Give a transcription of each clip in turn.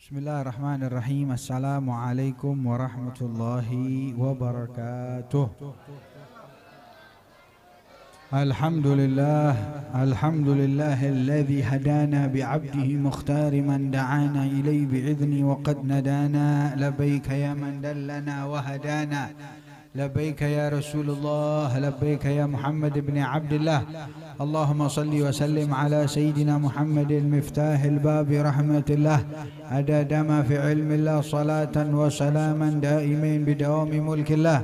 Bismillahirrahmanirrahim. Assalamualaikum warahmatullahi wabarakatuh. Alhamdulillah alladhi hadana bi'abdihi mukhtar man da'ana ilayhi bi'idhni wa qad nadana labbaika ya man dallana wa hadana labbaika ya Rasulullah labbaika ya Muhammad ibn Abdullah. Allahumma salli wa sallim ala sayyidina Muhammadin miftahil babi rahmatillah adada ma fi ilmillah salatan wa salaman daimin bidawami mulkillah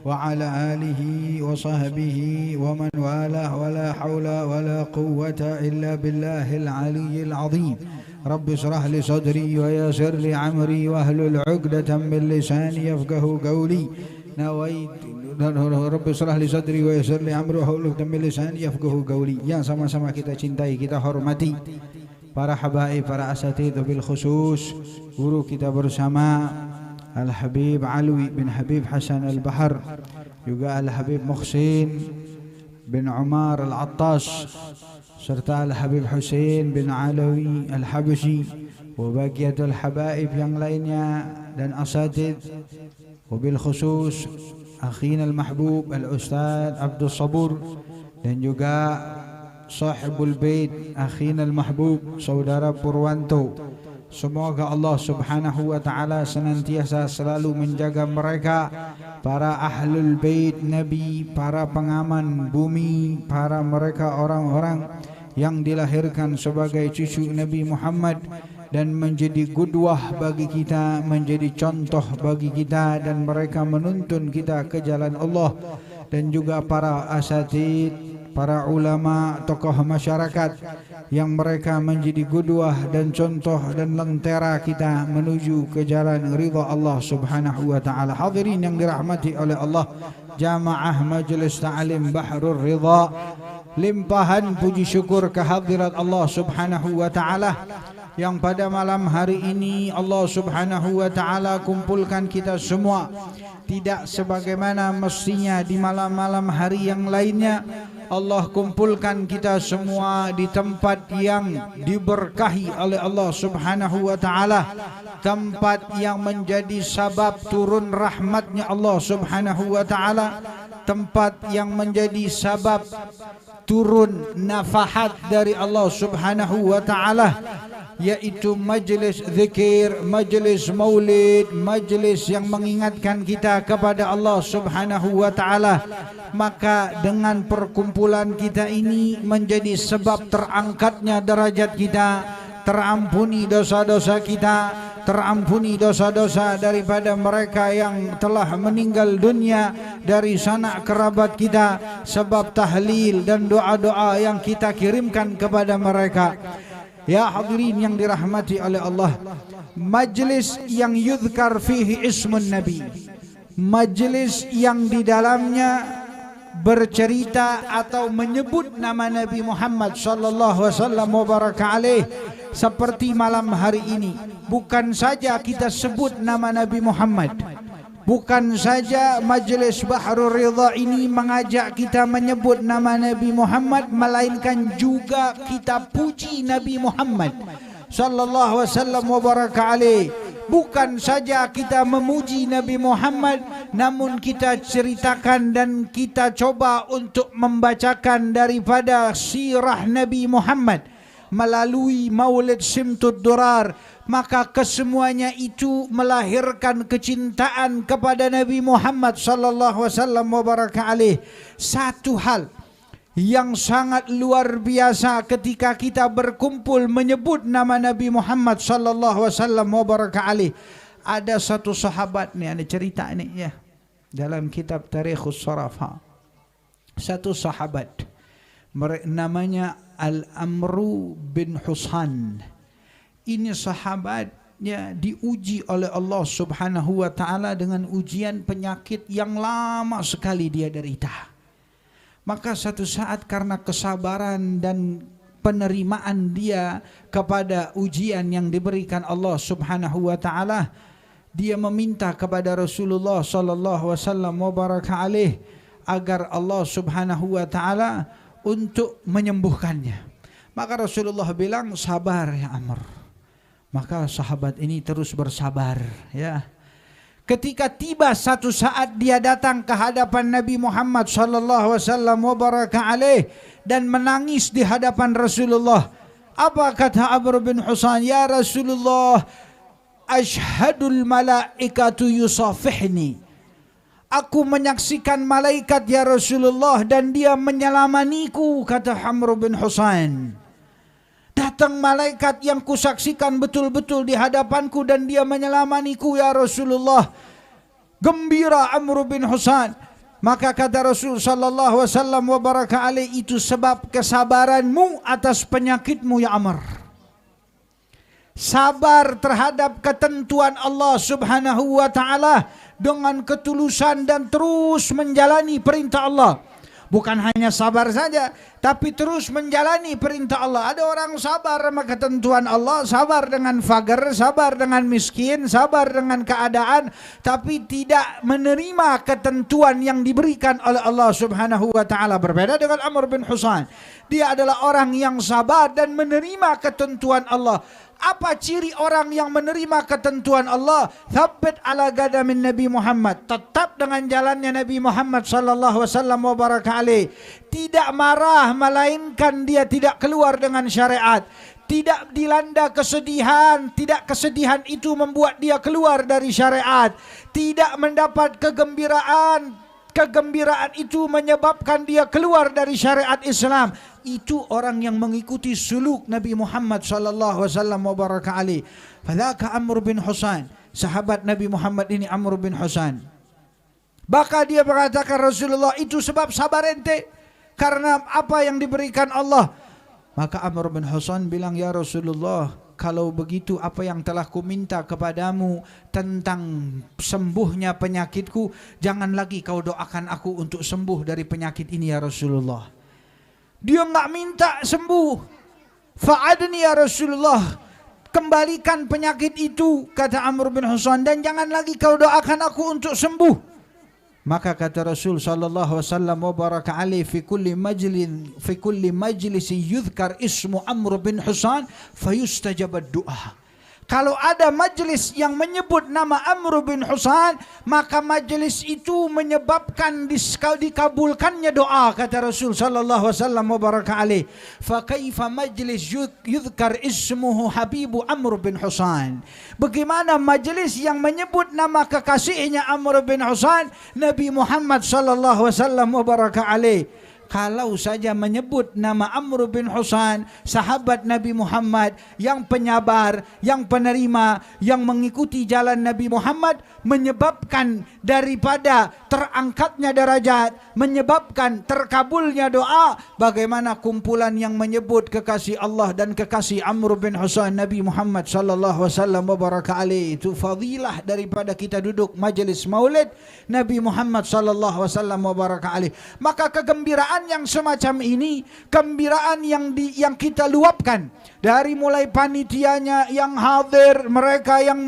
wa ala alihi wa sahbihi wa man walah wa la hawla wa la quwwata illa billahil aliyyil azim. Rabbi shrah li sadri wa yassir li amri wa ahlul 'uqdatam min lisani yafqahu qawli. Rabbi shrah li sadri wa yassir li amri wa hlul 'uqdatam min lisani yafqahu qawli. Yang sama-sama kita cintai, kita hormati para habaib, para asatidz bil khusus guru kita bersama Al-Habib Alwi bin Habib Hasan Al-Bahar, juga Al-Habib Muhsin bin Umar Al-Attas, serta Al-Habib Hussein bin Alawi Al-Habshi, wabagiatul habaib yang lainnya dan asatidz, wabil khusus akhina al-mahbub al-ustadz Abdul Sabur, dan juga sahibul bait akhina al-mahbub saudara Purwanto. Semoga Allah subhanahu wa ta'ala senantiasa selalu menjaga mereka, para ahlul bait Nabi, para pengaman bumi, para mereka orang-orang yang dilahirkan sebagai cucu Nabi Muhammad dan menjadi qudwah bagi kita, menjadi contoh bagi kita, dan mereka menuntun kita ke jalan Allah. Dan juga para asatidz, para ulama, tokoh masyarakat yang mereka menjadi qudwah dan contoh dan lentera kita menuju ke jalan ridha Allah subhanahu wa ta'ala. Hadirin yang dirahmati oleh Allah, jamaah Majlis Ta'lim Bahrul Ridha, limpahan puji syukur kehadirat Allah subhanahu wa ta'ala yang pada malam hari ini Allah subhanahu wa ta'ala kumpulkan kita semua, tidak sebagaimana mestinya di malam-malam hari yang lainnya. Allah kumpulkan kita semua di tempat yang diberkahi oleh Allah subhanahu wa ta'ala, tempat yang menjadi sabab turun rahmatnya Allah subhanahu wa ta'ala, tempat yang menjadi sabab turun nafahat dari Allah subhanahu wa ta'ala, yaitu majlis zikir, majlis maulid, majlis yang mengingatkan kita kepada Allah subhanahu wa ta'ala. Maka dengan perkumpulan kita ini menjadi sebab terangkatnya derajat kita, terampuni dosa-dosa kita, terampuni dosa-dosa daripada mereka yang telah meninggal dunia dari sanak kerabat kita, sebab tahlil dan doa-doa yang kita kirimkan kepada mereka. Ya hadirin yang dirahmati oleh Allah, majlis yang yudhkar fihi ismun Nabi, majlis yang di dalamnya bercerita atau menyebut nama Nabi Muhammad sallallahu alaihi wasallam wa baraka alaih, seperti malam hari ini. Bukan saja kita sebut nama Nabi Muhammad, bukan saja majlis Bahrul Ridha ini mengajak kita menyebut nama Nabi Muhammad, melainkan juga kita puji Nabi Muhammad sallallahu alaihi wasallam wa baraka alaih. Bukan saja kita memuji Nabi Muhammad, namun kita ceritakan dan kita coba untuk membacakan daripada sirah Nabi Muhammad melalui Maulid Simtud Durar. Maka kesemuanya itu melahirkan kecintaan kepada Nabi Muhammad sallallahu alaihi wasallam wa baraka alaih. Satu hal yang sangat luar biasa ketika kita berkumpul menyebut nama Nabi Muhammad sallallahu alaihi wasallam wa baraka alaih. Ada satu sahabat nih, ada cerita nih ya, dalam kitab Tarikhus Sarafa. Satu sahabat namanya Al-Amru bin Husan. Ini sahabatnya diuji oleh Allah subhanahu wa ta'ala dengan ujian penyakit yang lama sekali dia derita. Maka satu saat karena kesabaran dan penerimaan dia kepada ujian yang diberikan Allah subhanahu wa ta'ala, dia meminta kepada Rasulullah sallallahu alaihi wasallam wa baraka alaih agar Allah subhanahu wa ta'ala untuk menyembuhkannya. Maka Rasulullah bilang, sabar ya Amr, Maka sahabat ini terus bersabar, ya. Ketika tiba satu saat dia datang ke hadapan Nabi Muhammad sallallahu alaihi wasallam wa baraka alaih dan menangis di hadapan Rasulullah. Apa kata Amr bin Husain? Ya Rasulullah, ashhadul malaikatu yusafihni. Aku menyaksikan malaikat ya Rasulullah dan dia menyelamaniku, kata Amr bin Husain. Datang malaikat yang kusaksikan betul-betul di hadapanku dan dia menyelamaniku ya Rasulullah. Gembira Amr bin Husain. Maka kata Rasul sallallahu alaihi wasallam wa baraka alaih, itu sebab kesabaranmu atas penyakitmu ya Amr. Sabar terhadap ketentuan Allah Subhanahu wa taala dengan ketulusan dan terus menjalani perintah Allah. Bukan hanya sabar saja, tapi terus menjalani perintah Allah. Ada orang sabar sama ketentuan Allah, sabar dengan fakir, sabar dengan miskin, sabar dengan keadaan, tapi tidak menerima ketentuan yang diberikan oleh Allah Subhanahu wa taala. Berbeda dengan Amr bin Husain. Dia adalah orang yang sabar dan menerima ketentuan Allah. Apa ciri orang yang menerima ketentuan Allah? Thabbit ala gadamin Nabi Muhammad. Tetap dengan jalannya Nabi Muhammad sallallahu alaihi wasallam wa baraka alaih. Tidak marah melainkan dia tidak keluar dengan syariat. Tidak dilanda kesedihan, tidak kesedihan itu membuat dia keluar dari syariat. Tidak mendapat kegembiraan, kegembiraan itu menyebabkan dia keluar dari syariat Islam. Itu orang yang mengikuti suluk Nabi Muhammad sallallahu alaihi wasallam wa baraka alaih. Fadzaka Amr bin Husain, sahabat Nabi Muhammad ini Amr bin Husain. Maka dia mengatakan, Rasulullah, itu sebab sabar ente karena apa yang diberikan Allah. Maka Amr bin Husain bilang, ya Rasulullah, kalau begitu apa yang telah ku minta kepadamu tentang sembuhnya penyakitku, jangan lagi kau doakan aku untuk sembuh dari penyakit ini ya Rasulullah. Dia enggak minta sembuh. Fa'adni ya Rasulullah, kembalikan penyakit itu, kata Amr bin Husain, dan jangan lagi kau doakan aku untuk sembuh. Maka kata Rasul sallallahu alaihi wasallam wa baraka alaihi, fi kulli majlis yuzkar ismu Amr bin Husain fayustajab ad-du'a. Kalau ada majlis yang menyebut nama Amr bin Husain, maka majlis itu menyebabkan dikabulkannya doa, kata Rasul sallallahu alaihi wasallam wa baraka alaih. Fa kaifa majlis yuzkar ismuhu Habibu Amr bin Husain? Bagaimana majlis yang menyebut nama kekasihnya Amr bin Husain, Nabi Muhammad sallallahu alaihi wasallam wa baraka alaih? Kalau saja menyebut nama Amr bin Husain, sahabat Nabi Muhammad yang penyabar, yang penerima, yang mengikuti jalan Nabi Muhammad, menyebabkan daripada terangkatnya derajat, menyebabkan terkabulnya doa. Bagaimana kumpulan yang menyebut kekasih Allah dan kekasih Amr bin Husain Nabi Muhammad sallallahu alaihi wasallam wa baraka alaihi. Itu fadilah daripada kita duduk majlis maulid Nabi Muhammad sallallahu alaihi wasallam wa baraka alaihi. Maka kegembiraan yang semacam ini, gembiraan yang kita luapkan dari mulai panitianya yang hadir, mereka yang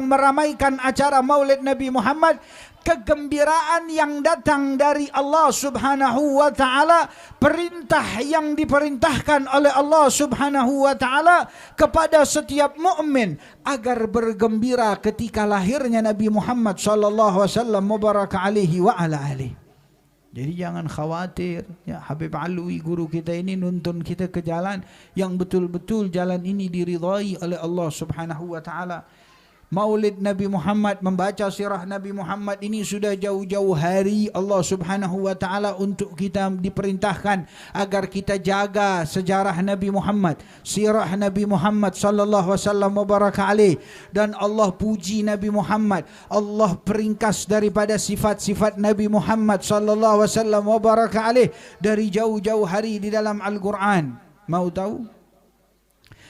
meramaikan acara Maulid Nabi Muhammad, kegembiraan yang datang dari Allah Subhanahu wa taala, perintah yang diperintahkan oleh Allah Subhanahu wa taala kepada setiap mukmin agar bergembira ketika lahirnya Nabi Muhammad sallallahu alaihi wasallam mubaraka alaihi wa ala alihi. Jadi jangan khawatir, ya, Habib Alwi guru kita ini nuntun kita ke jalan yang betul-betul jalan ini diridhai oleh Allah Subhanahu wa taala. Maulid Nabi Muhammad, membaca sirah Nabi Muhammad ini sudah jauh-jauh hari Allah Subhanahu wa taala untuk kita diperintahkan agar kita jaga sejarah Nabi Muhammad, sirah Nabi Muhammad sallallahu alaihi wasallam wa baraka alaih. Dan Allah puji Nabi Muhammad, Allah peringkas daripada sifat-sifat Nabi Muhammad sallallahu alaihi wasallam wa baraka alaih dari jauh-jauh hari di dalam Al-Quran. Mau tahu?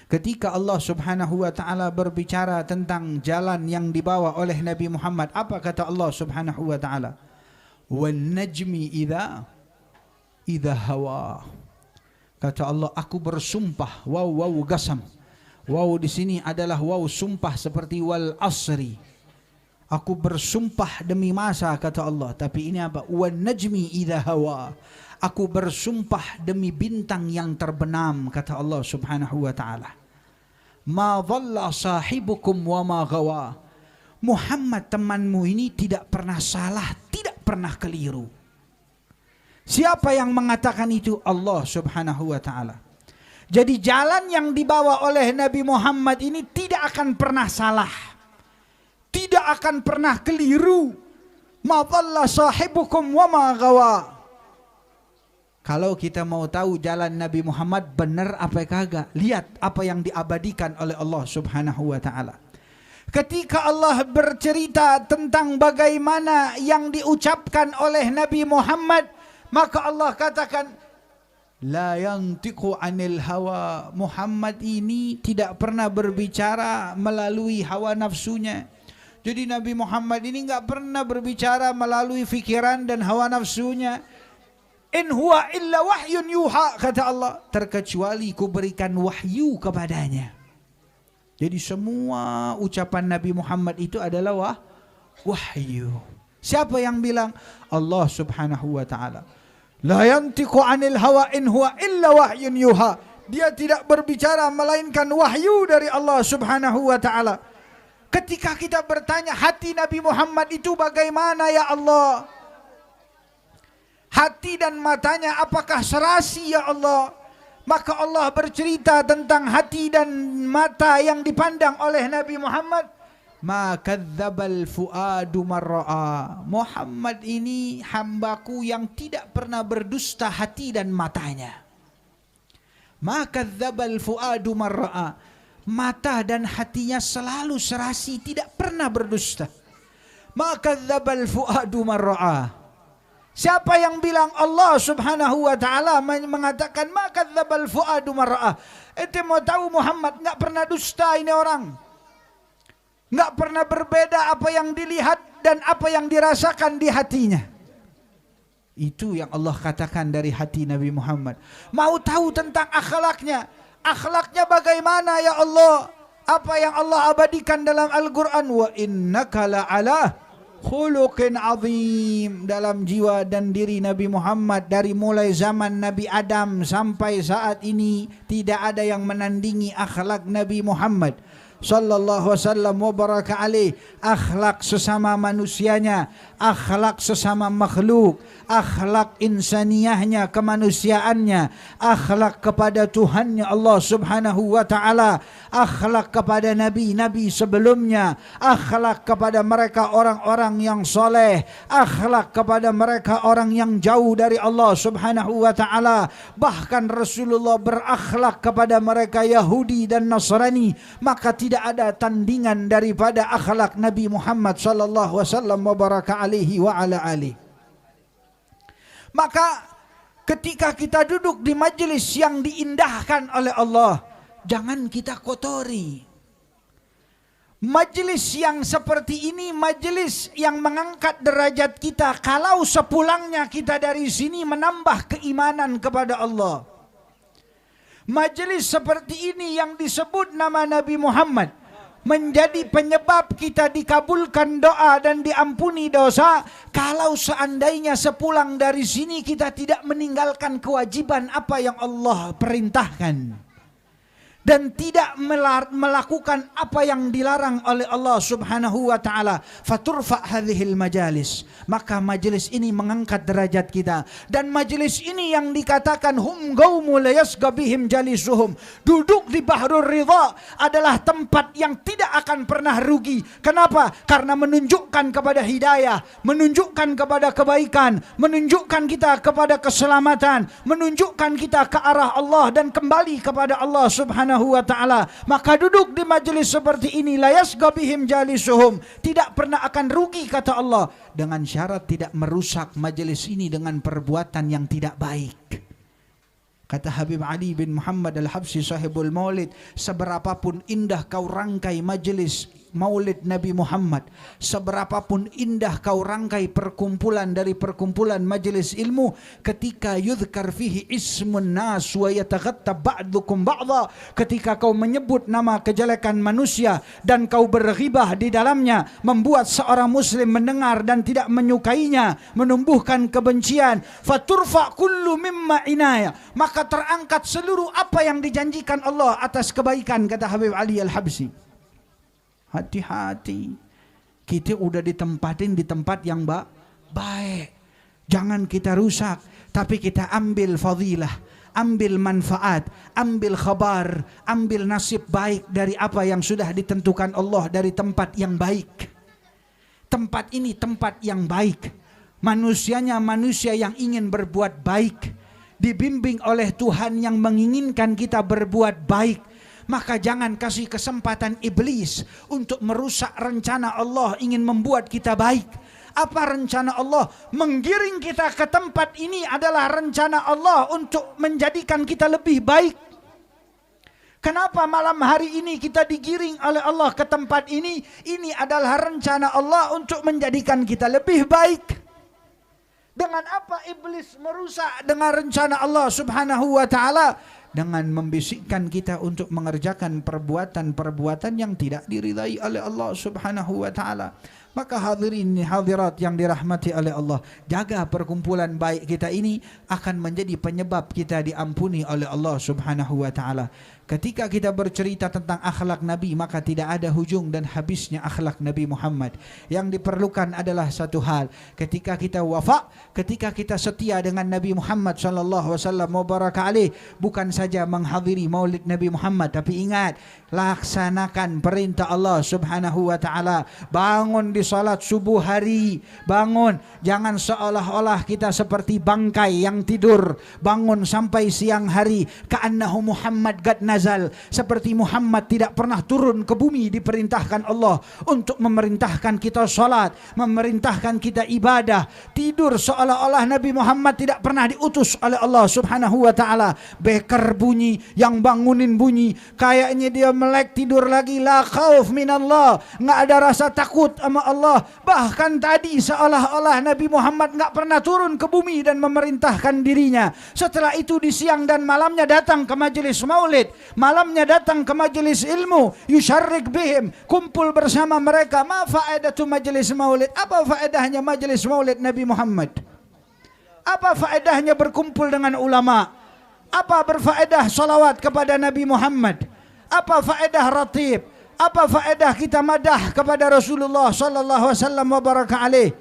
Ketika Allah Subhanahu wa taala berbicara tentang jalan yang dibawa oleh Nabi Muhammad, apa kata Allah Subhanahu wa taala? Wan najmi idza hawa. Kata Allah, aku bersumpah, waw gasam. Waw di sini adalah waw sumpah seperti wal asri. Aku bersumpah demi masa, kata Allah. Tapi ini apa? Wan najmi idza hawa. Aku bersumpah demi bintang yang terbenam, kata Allah Subhanahu wa taala. Ma dhalla sahibukum wa ma ghawa. Muhammad temanmu ini tidak pernah salah, tidak pernah keliru. Siapa yang mengatakan itu? Allah Subhanahu wa taala. Jadi jalan yang dibawa oleh Nabi Muhammad ini tidak akan pernah salah, tidak akan pernah keliru. Ma dhalla sahibukum wa ma ghawa. Kalau kita mau tahu jalan Nabi Muhammad benar apa kagak, lihat apa yang diabadikan oleh Allah Subhanahu wa taala. Ketika Allah bercerita tentang bagaimana yang diucapkan oleh Nabi Muhammad, maka Allah katakan, la yantiqu anil hawa. Muhammad ini tidak pernah berbicara melalui hawa nafsunya. Jadi Nabi Muhammad ini nggak pernah berbicara melalui fikiran dan hawa nafsunya. In huwa illa wahyun yuha, kata Allah, terkecuali kuberikan wahyu kepadanya. Jadi semua ucapan Nabi Muhammad itu adalah wahyu. Siapa yang bilang? Allah Subhanahu wa taala. La yantiqu anil hawa in huwa illa wahyun yuha. Dia tidak berbicara melainkan wahyu dari Allah Subhanahu wa taala. Ketika kita bertanya, hati Nabi Muhammad itu bagaimana ya Allah? Hati dan matanya apakah serasi ya Allah? Maka Allah bercerita tentang hati dan mata yang dipandang oleh Nabi Muhammad. Ma kadzdzabal fuadu marra'a. Muhammad ini hambaku yang tidak pernah berdusta hati dan matanya. Ma kadzdzabal fuadu marra'a. Mata dan hatinya selalu serasi, tidak pernah berdusta. Ma kadzdzabal fuadu marra'a. Siapa yang bilang? Allah Subhanahu wa taala mengatakan ma kadzdzabal fuadu marra'a. Ente mau tahu Muhammad nggak pernah dusta ini orang. Nggak pernah berbeda apa yang dilihat dan apa yang dirasakan di hatinya. Itu yang Allah katakan dari hati Nabi Muhammad. Mau tahu tentang akhlaknya? Akhlaknya bagaimana ya Allah? Apa yang Allah abadikan dalam Al-Quran? Wa innaka la'ala khuluqin azim. Dalam jiwa dan diri Nabi Muhammad, dari mulai zaman Nabi Adam sampai saat ini, tidak ada yang menandingi akhlak Nabi Muhammad sallallahu wasallam wa baraka alaih. Akhlak sesama manusianya, akhlak sesama makhluk, akhlak insaniyahnya, kemanusiaannya, akhlak kepada Tuhannya Allah Subhanahu wa taala, akhlak kepada nabi-nabi sebelumnya, akhlak kepada mereka orang-orang yang soleh, akhlak kepada mereka orang yang jauh dari Allah Subhanahu wa taala. Bahkan Rasulullah berakhlak kepada mereka Yahudi dan Nasrani. Maka tidak ada tandingan daripada akhlak Nabi Muhammad sallallahu wasallam wa baraka alaihi wa ala alihi. Maka ketika kita duduk di majelis yang diindahkan oleh Allah, jangan kita kotori. Majelis yang seperti ini, majelis yang mengangkat derajat kita, kalau sepulangnya kita dari sini menambah keimanan kepada Allah. Majelis seperti ini yang disebut nama Nabi Muhammad menjadi penyebab kita dikabulkan doa dan diampuni dosa. Kalau seandainya sepulang dari sini kita tidak meninggalkan kewajiban apa yang Allah perintahkan dan tidak melakukan apa yang dilarang oleh Allah Subhanahu wa taala, faturfa hadhil majalis, maka majelis ini mengangkat derajat kita. Dan majelis ini yang dikatakan hum qaumu la yasqa bihim jalisuhum, duduk di Bahrul Ridha adalah tempat yang tidak akan pernah rugi. Kenapa? Karena menunjukkan kepada hidayah, menunjukkan kepada kebaikan, menunjukkan kita kepada keselamatan, menunjukkan kita ke arah Allah dan kembali kepada Allah Subhanahu wa ta'ala. Maka duduk di majelis seperti ini, la yasqa bihim jalisuhum, tidak pernah akan rugi kata Allah, dengan syarat tidak merusak majelis ini dengan perbuatan yang tidak baik. Kata Habib Ali bin Muhammad Al-Habsyi sahibul Maulid, seberapapun indah kau rangkai majelis maulid Nabi Muhammad, seberapapun indah kau rangkai perkumpulan dari perkumpulan majelis ilmu, ketika yudhkar fihi ismun nas wa yataghatta ba'dukum ba'dha, ketika kau menyebut nama kejelekan manusia dan kau berghibah di dalamnya, membuat seorang muslim mendengar dan tidak menyukainya, menumbuhkan kebencian, faturfa kullu mimma inaya, maka terangkat seluruh apa yang dijanjikan Allah atas kebaikan, kata Habib Ali Al-Habsyi. Hati-hati, kita udah ditempatin di tempat yang baik. Jangan kita rusak, tapi kita ambil fadilah, ambil manfaat, ambil khabar, ambil nasib baik dari apa yang sudah ditentukan Allah dari tempat yang baik. Tempat ini tempat yang baik, manusianya manusia yang ingin berbuat baik, dibimbing oleh Tuhan yang menginginkan kita berbuat baik. Maka jangan kasih kesempatan iblis untuk merusak rencana Allah ingin membuat kita baik. Apa rencana Allah? Menggiring kita ke tempat ini adalah rencana Allah untuk menjadikan kita lebih baik. Kenapa malam hari ini kita digiring oleh Allah ke tempat ini? Ini adalah rencana Allah untuk menjadikan kita lebih baik. Dengan apa iblis merusak dengan rencana Allah Subhanahu wa ta'ala? Dengan membisikkan kita untuk mengerjakan perbuatan-perbuatan yang tidak diridai oleh Allah Subhanahu wa ta'ala. Maka hadirin hadirat yang dirahmati oleh Allah, jaga perkumpulan baik kita ini akan menjadi penyebab kita diampuni oleh Allah Subhanahu wa ta'ala. Ketika kita bercerita tentang akhlak Nabi, maka tidak ada hujung dan habisnya akhlak Nabi Muhammad. Yang diperlukan adalah satu hal, ketika kita wafa, ketika kita setia dengan Nabi Muhammad sallallahu alaihi wasallam wa baraka alaih, bukan saja menghadiri maulid Nabi Muhammad, tapi ingat, laksanakan perintah Allah Subhanahu wa ta'ala. Bangun di salat subuh hari, bangun, jangan seolah-olah kita seperti bangkai yang tidur, bangun sampai siang hari, ka'annahu Muhammad gad nazal, seperti Muhammad tidak pernah turun ke bumi. Diperintahkan Allah untuk memerintahkan kita salat, memerintahkan kita ibadah, tidur seolah-olah Nabi Muhammad tidak pernah diutus oleh Allah Subhanahu wa ta'ala. Beker bunyi, yang bangunin bunyi, kayaknya dia melek tidur lagi, la khauf minallah, nggak ada rasa takut sama Allah. Bahkan tadi seolah-olah Nabi Muhammad nggak pernah turun ke bumi dan memerintahkan dirinya. Setelah itu di siang dan malamnya datang ke majelis maulid, malamnya datang ke majelis ilmu, yusyarrik bihim, kumpul bersama mereka. Ma faedatu majelis maulid? Apa faedahnya majelis maulid Nabi Muhammad? Apa faedahnya berkumpul dengan ulama? Apa berfaedah salawat kepada Nabi Muhammad? Apa faedah ratib? Apa faedah kita madah kepada Rasulullah sallallahu alaihi wasallam wa baraka alaih?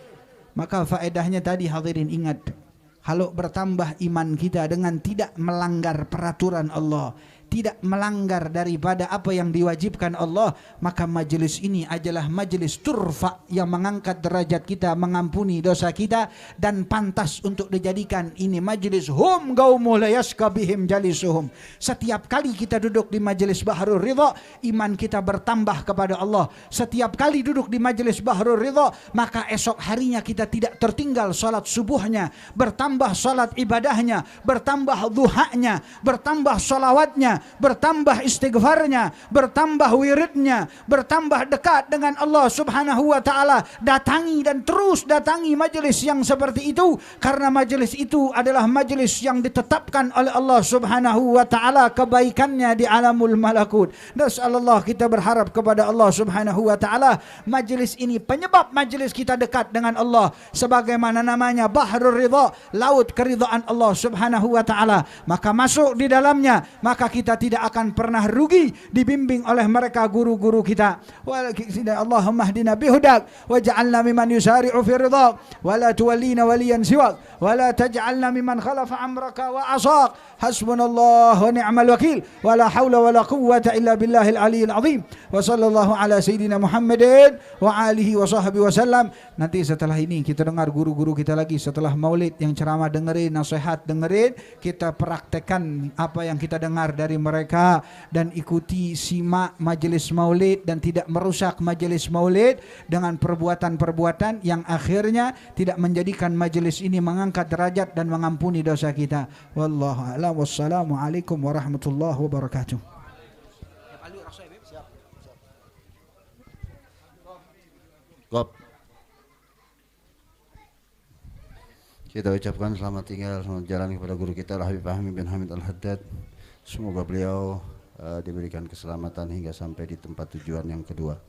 Maka faedahnya tadi, hadirin ingat, kalau bertambah iman kita dengan tidak melanggar peraturan Allah, tidak melanggar daripada apa yang diwajibkan Allah, maka majelis ini adalah majelis turfa yang mengangkat derajat kita, mengampuni dosa kita, dan pantas untuk dijadikan ini majelis hum qaumul yashqa bihim jalisuhum. Setiap kali kita duduk di majelis Bahrul Ridha, iman kita bertambah kepada Allah. Setiap kali duduk di majelis Bahrul Ridha, maka esok harinya kita tidak tertinggal salat subuhnya, bertambah salat ibadahnya, bertambah duhanya, bertambah salawatnya, bertambah istighfarnya, bertambah wiridnya, bertambah dekat dengan Allah Subhanahu wa ta'ala. Datangi dan terus datangi majelis yang seperti itu, karena majelis itu adalah majelis yang ditetapkan oleh Allah Subhanahu wa ta'ala kebaikannya di alamul malakut. Nasallallahu, kita berharap kepada Allah Subhanahu wa ta'ala majelis ini penyebab majelis kita dekat dengan Allah, sebagaimana namanya Bahrul Ridha, laut keridhaan Allah Subhanahu wa ta'ala. Maka masuk di dalamnya, maka kita tidak akan pernah rugi, dibimbing oleh mereka guru-guru kita. Allahumma hdina bihudak waj'alna mimman yusari'u fi ridha wa la tuwallina waliyan siwak wa la taj'alna mimman khalafa amraka wa asaq. Hasbunallah wa ni'mal wakil wa la hawla wa la quwwata illa billahil aliyyil azim. Wa sallallahu ala sayyidina Muhammadin wa alihi wa sahbihi wasallam. Nanti setelah ini kita dengar guru-guru kita lagi, setelah maulid yang ceramah dengerin, nasihat dengerin, kita praktekkan apa yang kita dengar dari mereka, dan ikuti, simak majelis maulid dan tidak merusak majelis maulid dengan perbuatan-perbuatan yang akhirnya tidak menjadikan majelis ini mengangkat derajat dan mengampuni dosa kita. Wallahu a'lam. Wassalamualaikum warahmatullahi wabarakatuh. Gop. Kita ucapkan selamat tinggal, selamat jalan kepada guru kita Habib Fahmi bin Hamid Al-Haddad. Semoga beliau diberikan keselamatan hingga sampai di tempat tujuan yang kedua.